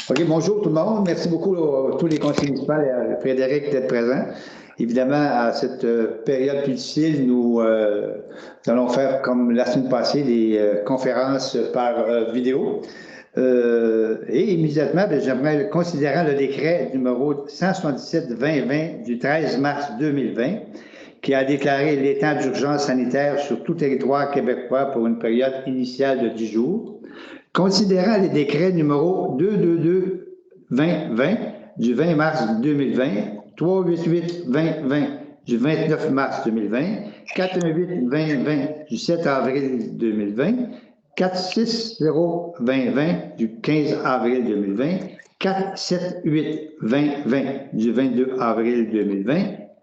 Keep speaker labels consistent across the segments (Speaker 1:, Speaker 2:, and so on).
Speaker 1: OK, bonjour tout le monde. Merci beaucoup à tous les conseillers municipaux et à Frédéric d'être présent. Évidemment, à cette période plus difficile, nous allons faire, comme la semaine passée, des conférences par vidéo. Et immédiatement, j'aimerais, considérant le décret numéro 177-2020 du 13 mars 2020, qui a déclaré l'état d'urgence sanitaire sur tout territoire québécois pour une période initiale de 10 jours, considérant les décrets numéro 222-2020 du 20 mars 2020, 388-2020 du 29 mars 2020, 418-2020 du 7 avril 2020, 460-2020 du 15 avril 2020, 478-2020 du 22 avril 2020,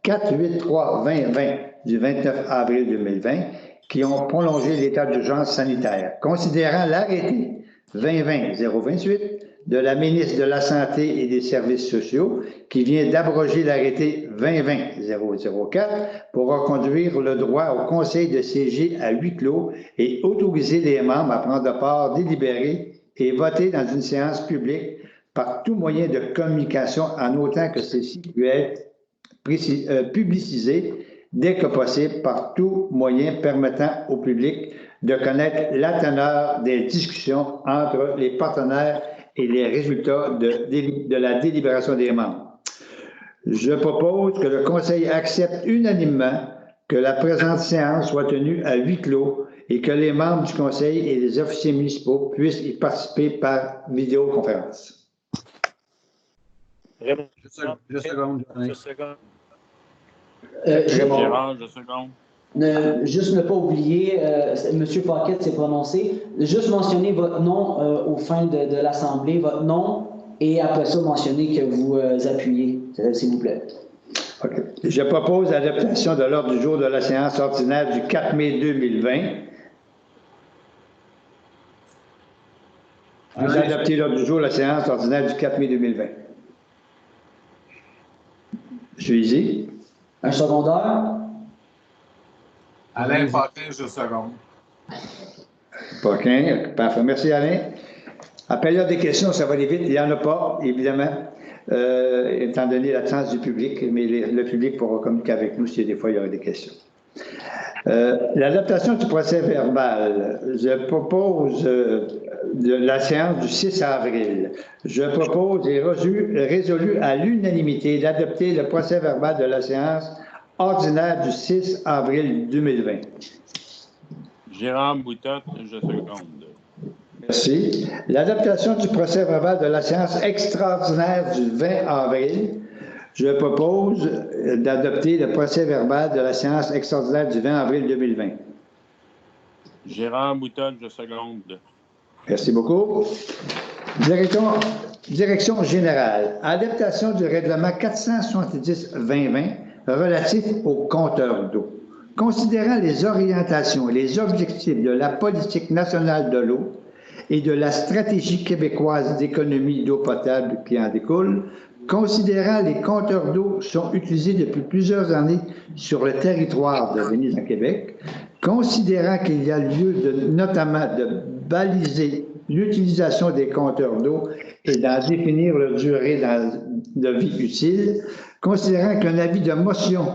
Speaker 1: 483-2020 du 29 avril 2020, qui ont prolongé l'état d'urgence sanitaire. Considérant l'arrêté 2020-028 de la ministre de la Santé et des Services sociaux, qui vient d'abroger l'arrêté 2020-004 pour reconduire le droit au Conseil de siéger à huis clos et autoriser les membres à prendre part, délibérer et voter dans une séance publique par tout moyen de communication en autant que ceci puisse être publicisé dès que possible par tout moyen permettant au public de connaître la teneur des discussions entre les partenaires et les résultats de la délibération des membres. Je propose que le Conseil accepte unanimement que la présente séance soit tenue à huis clos et que les membres du Conseil et les officiers municipaux puissent y participer par vidéoconférence.
Speaker 2: Je seconde.
Speaker 3: Gérard, je seconde.
Speaker 4: Juste ne pas oublier, M. Paquette s'est prononcé, juste mentionner votre nom aux fins de l'Assemblée, votre nom, et après ça, mentionner que vous appuyez, s'il vous plaît.
Speaker 1: Okay. Je propose l'adaptation de l'ordre du jour de la séance ordinaire du 4 mai 2020. Vous adoptez l'ordre du jour de la séance ordinaire du 4 mai 2020. Suizy.
Speaker 4: Un secondaire.
Speaker 2: Alain Paquin, je seconde.
Speaker 1: Paquin, parfait. Merci Alain. À période des questions, ça va aller vite. Il n'y en a pas, évidemment, étant donné l'absence du public, mais le public pourra communiquer avec nous si des fois il y aura des questions. L'adaptation du procès verbal, je propose de la séance du 6 avril. Je propose et résolu à l'unanimité d'adopter le procès verbal de la séance ordinaire du 6 avril 2020.
Speaker 3: Gérard Boutotte, je seconde.
Speaker 1: Merci. L'adaptation du procès verbal de la séance extraordinaire du 20 avril. Je propose d'adopter le procès verbal de la séance extraordinaire du 20 avril 2020.
Speaker 3: Gérard Boutotte, je seconde.
Speaker 1: Merci beaucoup. Direction générale. Adaptation du règlement 470-2020 relatif aux compteurs d'eau. Considérant les orientations et les objectifs de la politique nationale de l'eau et de la stratégie québécoise d'économie d'eau potable qui en découle, considérant les compteurs d'eau sont utilisés depuis plusieurs années sur le territoire de Venise-en-Québec, considérant qu'il y a lieu notamment de baliser l'utilisation des compteurs d'eau et d'en définir la durée de vie utile, considérant qu'un avis de motion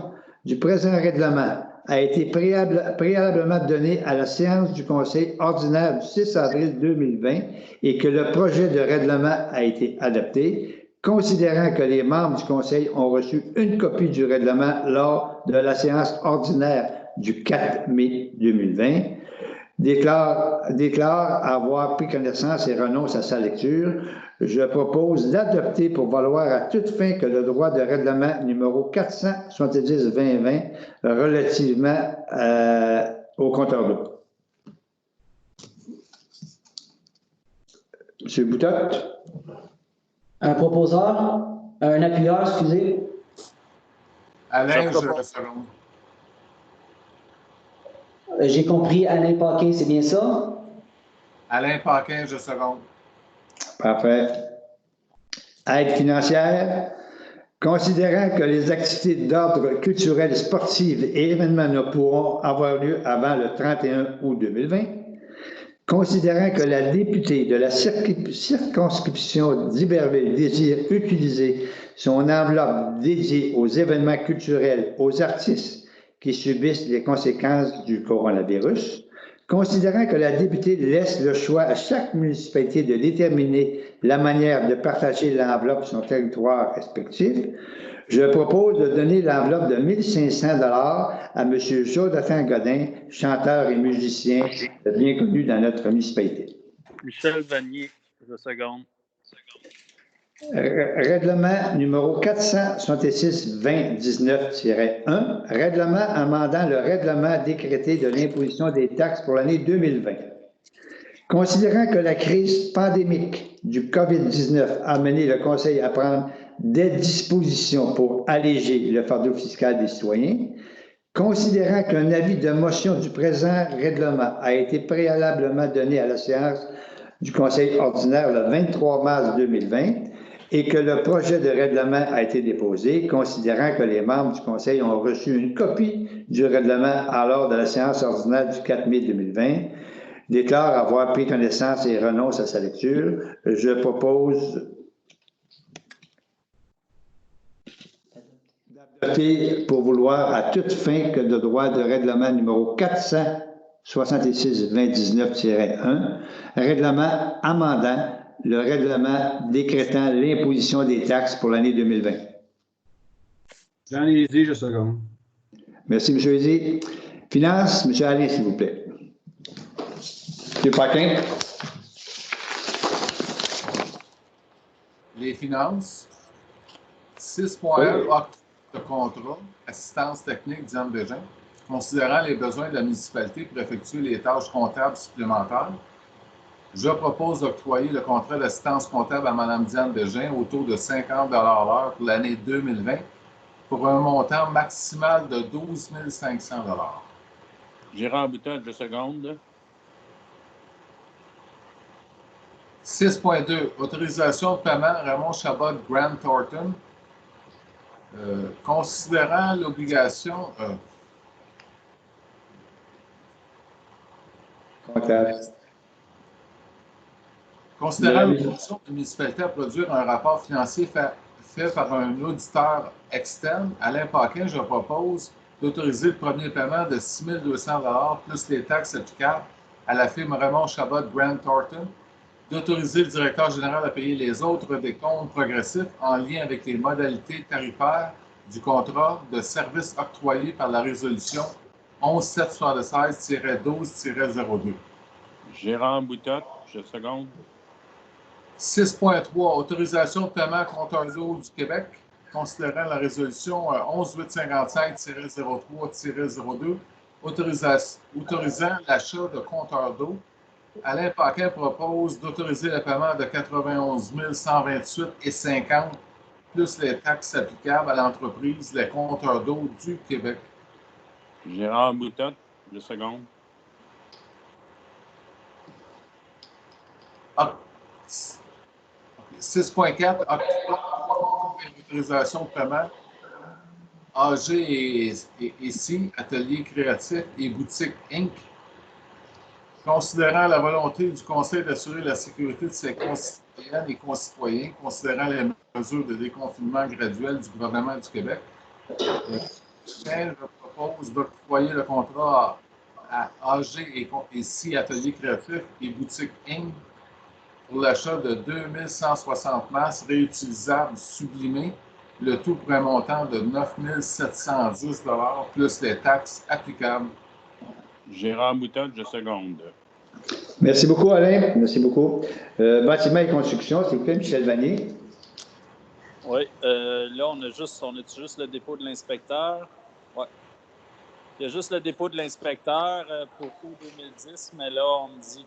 Speaker 1: du présent règlement a été préalablement donné à la séance du Conseil ordinaire du 6 avril 2020 et que le projet de règlement a été adopté, considérant que les membres du Conseil ont reçu une copie du règlement lors de la séance ordinaire du 4 mai 2020, déclare avoir pris connaissance et renonce à sa lecture. Je propose d'adopter pour valoir à toute fin que le droit de règlement numéro 470-2020 relativement au compteur d'eau. M. Boutotte.
Speaker 4: Un proposeur, un appuyeur, excusez.
Speaker 2: Alain, je seconde.
Speaker 4: J'ai compris, Alain Paquin, c'est bien ça?
Speaker 2: Alain Paquin, je seconde.
Speaker 1: Parfait. Aide financière. Considérant que les activités d'ordre culturel, sportif et événements ne pourront avoir lieu avant le 31 août 2020, considérant que la députée de la circonscription d'Iberville désire utiliser son enveloppe dédiée aux événements culturels, aux artistes qui subissent les conséquences du coronavirus, considérant que la députée laisse le choix à chaque municipalité de déterminer la manière de partager l'enveloppe sur son territoire respectif, je propose de donner l'enveloppe de 1 500 $ à M. Jonathan Godin, chanteur et musicien bien connu dans notre municipalité.
Speaker 3: Michel Vanier, je seconde.
Speaker 1: Règlement numéro 466-2019-1, règlement amendant le règlement décrété de l'imposition des taxes pour l'année 2020. Considérant que la crise pandémique du COVID-19 a amené le Conseil à prendre des dispositions pour alléger le fardeau fiscal des citoyens, considérant qu'un avis de motion du présent règlement a été préalablement donné à la séance du Conseil ordinaire le 23 mars 2020 et que le projet de règlement a été déposé, considérant que les membres du Conseil ont reçu une copie du règlement lors de la séance ordinaire du 4 mai 2020, déclare avoir pris connaissance et renonce à sa lecture. Je propose d'adopter pour vouloir à toute fin que le droit de règlement numéro 466-2019-1, règlement amendant le règlement décrétant l'imposition des taxes pour l'année 2020.
Speaker 2: Jean Lézy, je seconde.
Speaker 1: Merci, M. Lézy. Finances, M. Alain, s'il vous plaît. M. Paquin.
Speaker 2: Les finances. 6.1, octroi de contrat, assistance technique Diane Bégin, considérant les besoins de la municipalité pour effectuer les tâches comptables supplémentaires. Je propose d'octroyer le contrat d'assistance comptable à Mme Diane Bégin au taux de 50 $ l'heure pour l'année 2020 pour un montant maximal de 12 500 $.
Speaker 3: Gérard Boutin, je seconde.
Speaker 2: 6.2, autorisation de paiement Raymond Chabot Grant Thornton. Considérant l'obligation
Speaker 1: Comptable.
Speaker 2: considérant l'obligation de la municipalité à produire un rapport financier fait par un auditeur externe, Alain Paquin, je propose d'autoriser le premier paiement de 6 200 $ plus les taxes applicables à la firme Raymond Chabot Grant Thornton, d'autoriser le directeur général à payer les autres décomptes progressifs en lien avec les modalités tarifaires du contrat de service octroyé par la résolution 11776-12-02.
Speaker 3: Gérard Boutin, je seconde.
Speaker 2: 6.3, autorisation de paiement compteur d'eau du Québec, considérant la résolution 11855-03-02, autorisant l'achat de compteurs d'eau. Alain Paquin propose d'autoriser le paiement de 91 128,50 plus les taxes applicables à l'entreprise Les Compteurs d'eau du Québec.
Speaker 3: Gérard Boutin, je seconde.
Speaker 2: 6.4, autorisation de paiement. AG et ici, Atelier créatif et Boutique Inc., considérant la volonté du Conseil d'assurer la sécurité de ses concitoyennes et concitoyens, considérant les mesures de déconfinement graduel du gouvernement du Québec, je propose d'octroyer le contrat à AG et ici, Atelier créatif et Boutique Inc. pour l'achat de 2160 masques réutilisables sublimés, le tout pour un montant de 9 710 $ plus les taxes applicables.
Speaker 3: Gérard Boutin, je seconde.
Speaker 1: Merci beaucoup, Alain. Merci beaucoup. Bâtiment et construction, s'il vous plaît, Michel Vanier.
Speaker 5: Oui, là, on a juste le dépôt de l'inspecteur. Oui. Il y a juste le dépôt de l'inspecteur pour août 2010, mais là, on me dit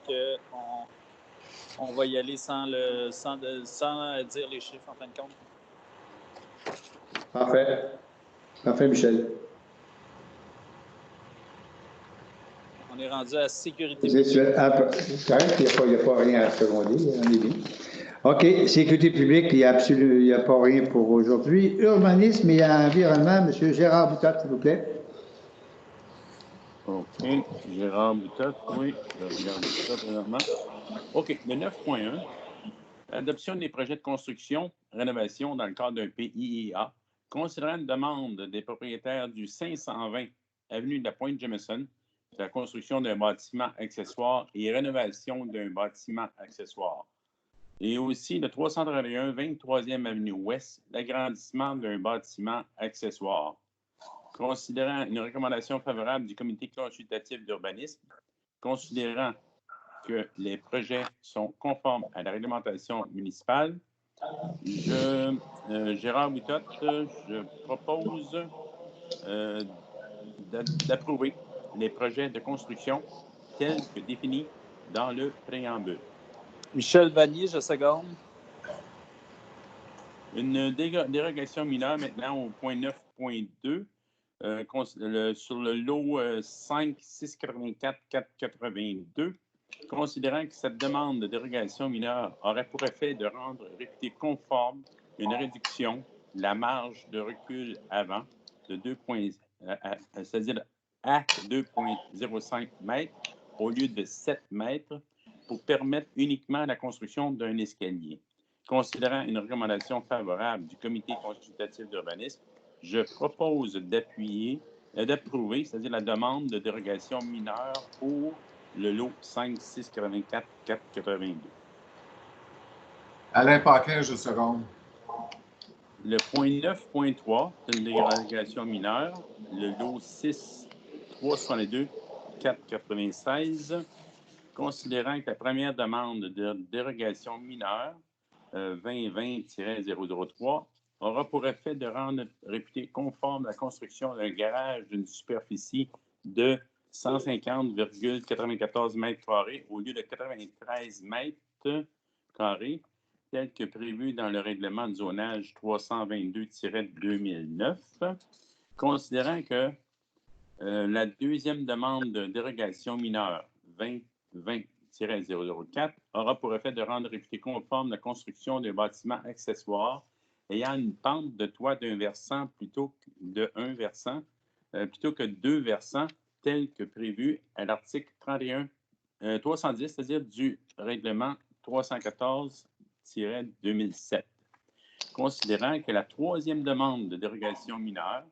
Speaker 5: qu'on va y aller sans dire les chiffres en fin de compte.
Speaker 1: Parfait. Parfait, Michel.
Speaker 5: On est rendu à sécurité
Speaker 1: C'est
Speaker 5: publique.
Speaker 1: correct, il n'y a pas rien à seconder, on est bien. OK, sécurité publique, il n'y a pas rien pour aujourd'hui. Urbanisme et environnement, M. Gérard Boutat, s'il vous plaît.
Speaker 3: OK. Gérard Boutotte, oui. Je regarde ça présentement. OK. Le 9.1. Adoption des projets de construction, rénovation dans le cadre d'un PIEA, considérant une demande des propriétaires du 520 avenue de la Pointe-Jameson, de la construction d'un bâtiment accessoire et rénovation d'un bâtiment accessoire. Et aussi le 331 23e avenue Ouest, l'agrandissement d'un bâtiment accessoire. Considérant une recommandation favorable du comité consultatif d'urbanisme, considérant que les projets sont conformes à la réglementation municipale, Gérard Boutotte, je propose d'approuver les projets de construction tels que définis dans le préambule.
Speaker 5: Michel Vanier, je seconde.
Speaker 3: Une dérogation mineure maintenant au point 9.2 sur le lot 5 684 482. Considérant que cette demande de dérogation mineure aurait pour effet de rendre réputé conforme une réduction de la marge de recul avant de 2,05 mètres au lieu de 7 mètres pour permettre uniquement la construction d'un escalier. Considérant une recommandation favorable du comité consultatif d'urbanisme, je propose d'approuver, c'est-à-dire la demande de dérogation mineure pour le lot 5 684 482.
Speaker 2: Alain Paquin, je seconde.
Speaker 3: Le point 9.3, c'est une dérogation mineure. Le lot 6 362 496. Considérant que la première demande de dérogation mineure 2020-003 aura pour effet de rendre réputé conforme la construction d'un garage d'une superficie de 150,94 mètres carrés au lieu de 93 mètres carrés, tel que prévu dans le règlement de zonage 322-2009, considérant que la deuxième demande de dérogation mineure 2020-004 aura pour effet de rendre réputé conforme la construction d'un bâtiment accessoire ayant une pente de toit d'un versant plutôt que deux versants, tel que prévu à l'article 310, c'est-à-dire du règlement 314-2007. Considérant que la troisième demande de dérogation mineure,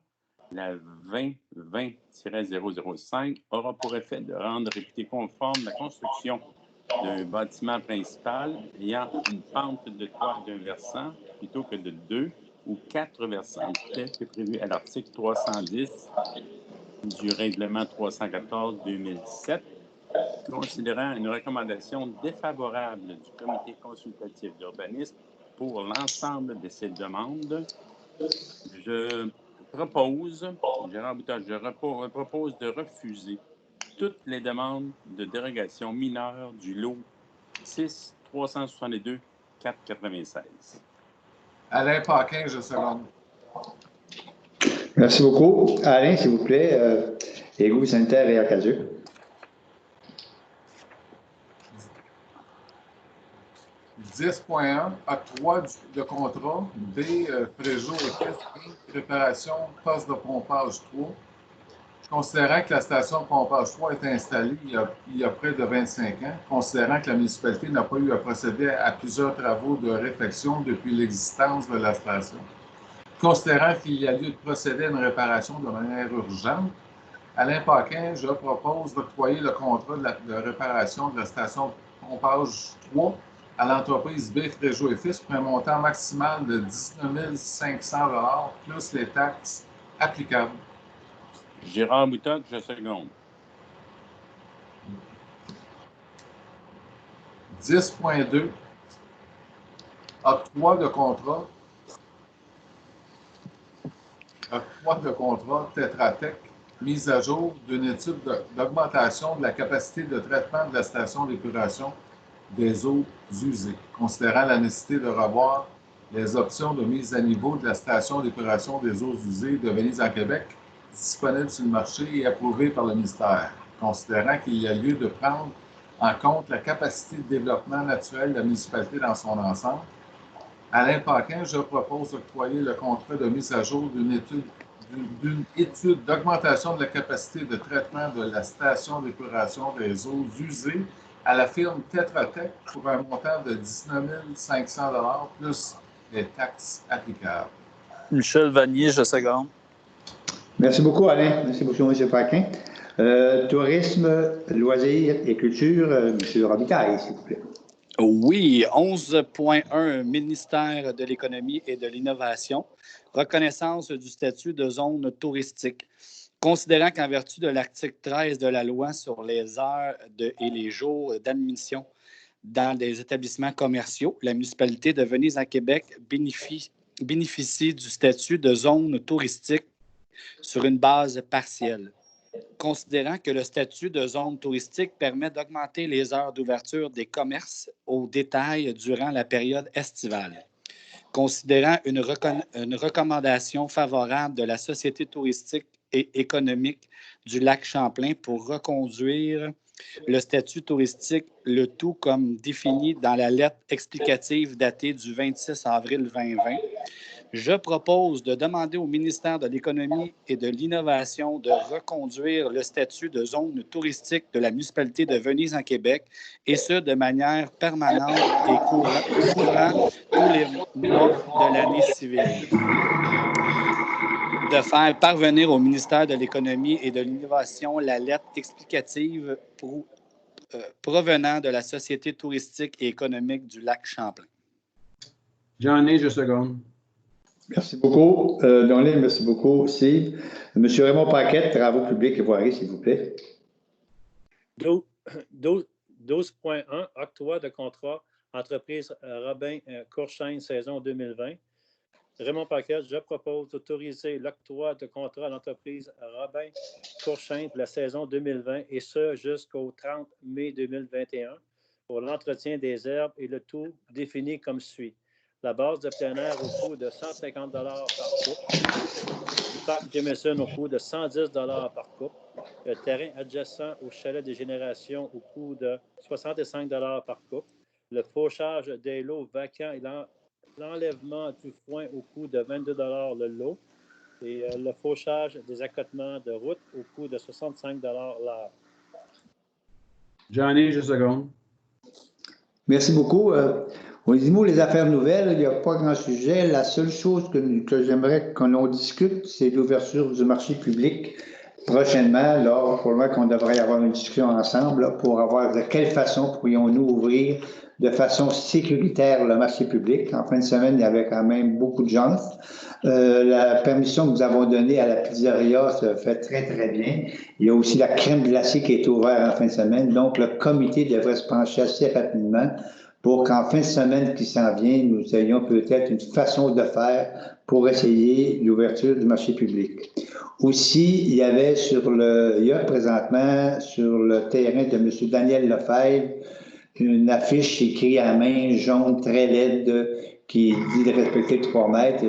Speaker 3: la 2020-005, aura pour effet de rendre réputé conforme la construction d'un bâtiment principal ayant une pente de toit d'un versant plutôt que de deux ou quatre versants, tel que prévu à l'article 310 du règlement 314-2007, considérant une recommandation défavorable du comité consultatif d'urbanisme pour l'ensemble de ces demandes, je propose, Gérard Boutotte, je propose de refuser toutes les demandes de dérogation mineure du lot 6 362 496.
Speaker 2: Alain Paquin, je seconde.
Speaker 1: Merci beaucoup. Alain, s'il vous plaît, égout sanitaire et acadeux. «
Speaker 2: 10.1, octroi de contrat, B, Fréjot et préparation, poste de pompage 3. Considérant que la station de pompage 3 est installée il y a près de 25 ans, considérant que la municipalité n'a pas eu à procéder à plusieurs travaux de réfection depuis l'existence de la station, considérant qu'il y a lieu de procéder à une réparation de manière urgente, Alain Paquin, je propose d'octroyer le contrat de réparation de la station pompage 3 à l'entreprise B. Fréjot et Fils pour un montant maximal de 19 500 $ plus les taxes applicables.
Speaker 3: Gérard Boutotte, je seconde.
Speaker 2: 10.2, octroi de contrat Tetra Tech, mise à jour d'une étude d'augmentation de la capacité de traitement de la station d'épuration des eaux usées, considérant la nécessité de revoir les options de mise à niveau de la station d'épuration des eaux usées de Venise en Québec, disponible sur le marché et approuvé par le ministère, considérant qu'il y a lieu de prendre en compte la capacité de développement naturel de la municipalité dans son ensemble. Alain Paquin, je propose d'octroyer le contrat de mise à jour d'une d'une étude d'augmentation de la capacité de traitement de la station d'épuration des eaux usées à la firme Tetra Tech pour un montant de 19 500 $ plus les taxes applicables.
Speaker 5: Michel Vanier, je seconde.
Speaker 1: Merci beaucoup, Alain. Merci beaucoup, M. Paquin. Tourisme, loisirs et culture, M. Robitaille, s'il vous plaît.
Speaker 6: Oui, 11.1, ministère de l'Économie et de l'Innovation, reconnaissance du statut de zone touristique. Considérant qu'en vertu de l'article 13 de la loi sur les heures et les jours d'admission dans des établissements commerciaux, la municipalité de Venise en Québec bénéficie du statut de zone touristique sur une base partielle. Considérant que le statut de zone touristique permet d'augmenter les heures d'ouverture des commerces au détail durant la période estivale. Considérant une recommandation favorable de la Société touristique et économique du lac Champlain pour reconduire le statut touristique, le tout comme défini dans la lettre explicative datée du 26 avril 2020, je propose de demander au ministère de l'Économie et de l'Innovation de reconduire le statut de zone touristique de la municipalité de Venise en Québec, et ce, de manière permanente et courant tous les mois de l'année civile. De faire parvenir au ministère de l'Économie et de l'Innovation la lettre explicative provenant de la Société touristique et économique du lac Champlain.
Speaker 7: Jean-Né, je seconde.
Speaker 1: Merci beaucoup. Donlin, merci beaucoup, Steve. M. Raymond Paquette, Travaux publics et voiries, s'il vous plaît.
Speaker 8: 12.1, octroi de contrat entreprise Robin Courchaine, saison 2020. Raymond Paquette, je propose d'autoriser l'octroi de contrat à l'entreprise Robin Courchaine pour la saison 2020 et ce jusqu'au 30 mai 2021 pour l'entretien des herbes et le tout défini comme suit. La base de plein air au coût de 150 $ par couple. Du parc Jameson au coût de 110 $ par couple. Le terrain adjacent au chalet des générations au coût de 65 $ par couple. Le fauchage des lots vacants et l'enlèvement du foin au coût de 22 $ le lot. Et le fauchage des accotements de route au coût de 65 $ l'heure.
Speaker 7: Jean-Né, je seconde.
Speaker 1: Merci beaucoup. Au niveau des affaires nouvelles, il n'y a pas grand sujet. La seule chose que j'aimerais qu'on discute, c'est l'ouverture du marché public prochainement. Là, probablement qu'on devrait avoir une discussion ensemble là, pour avoir de quelle façon pourrions-nous ouvrir de façon sécuritaire le marché public. En fin de semaine, il y avait quand même beaucoup de gens. La permission que nous avons donnée à la pizzeria se fait très, très bien. Il y a aussi la crème glacée qui est ouverte en fin de semaine. Donc, le comité devrait se pencher assez rapidement pour qu'en fin de semaine qui s'en vient, nous ayons peut-être une façon de faire pour essayer l'ouverture du marché public. Aussi, il y a présentement sur le terrain de M. Daniel Lefebvre une affiche écrite à main jaune très laide qui dit de respecter 3 mètres.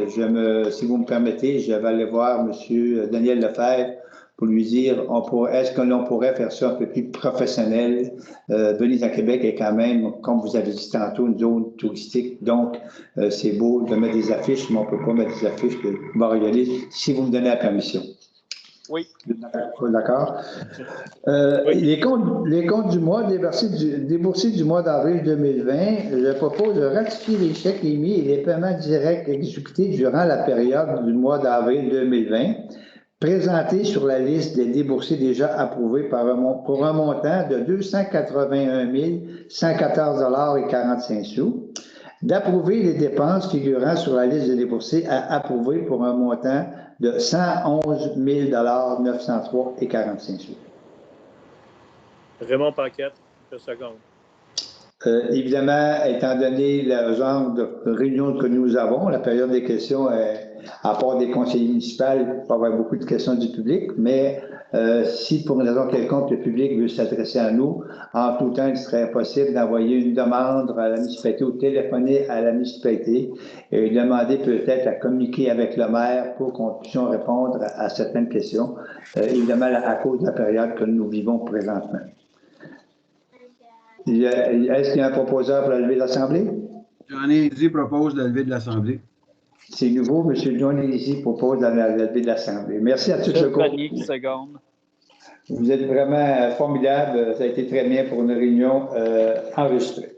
Speaker 1: Si vous me permettez, je vais aller voir M. Daniel Lefebvre pour lui dire, est-ce que l'on pourrait faire ça un peu plus professionnel? Venise à Québec est quand même, comme vous avez dit tantôt, une zone touristique. Donc, c'est beau de mettre des affiches, mais on ne peut pas mettre des affiches de Boréalis si vous me donnez la permission.
Speaker 5: Oui.
Speaker 1: D'accord. Oui. Les comptes du mois déboursés du mois d'avril 2020, je propose de ratifier les chèques émis et les paiements directs exécutés durant la période du mois d'avril 2020, présentés sur la liste des déboursés déjà approuvés pour un montant de 281 114 $ et 45 sous, d'approuver les dépenses figurant sur la liste des déboursés à approuver pour un montant de 111 000 $ 903 et 45 sous.
Speaker 8: Raymond Paquette, je seconde.
Speaker 1: Évidemment, étant donné le genre de réunion que nous avons, la période des questions, à part des conseillers municipaux, il peut y avoir beaucoup de questions du public, mais si pour une raison quelconque le public veut s'adresser à nous, en tout temps, il serait possible d'envoyer une demande à la municipalité ou téléphoner à la municipalité et demander peut-être à communiquer avec le maire pour qu'on puisse répondre à certaines questions, évidemment à cause de la période que nous vivons présentement. Est-ce qu'il y a un proposeur pour la levée de l'Assemblée?
Speaker 7: Jean-Né propose la levée de l'Assemblée.
Speaker 1: C'est nouveau. M. John Easy propose dans la levée de l'Assemblée. Merci à tous le groupe.
Speaker 5: Seconde.
Speaker 1: Vous êtes vraiment formidable. Ça a été très bien pour une réunion enregistrée.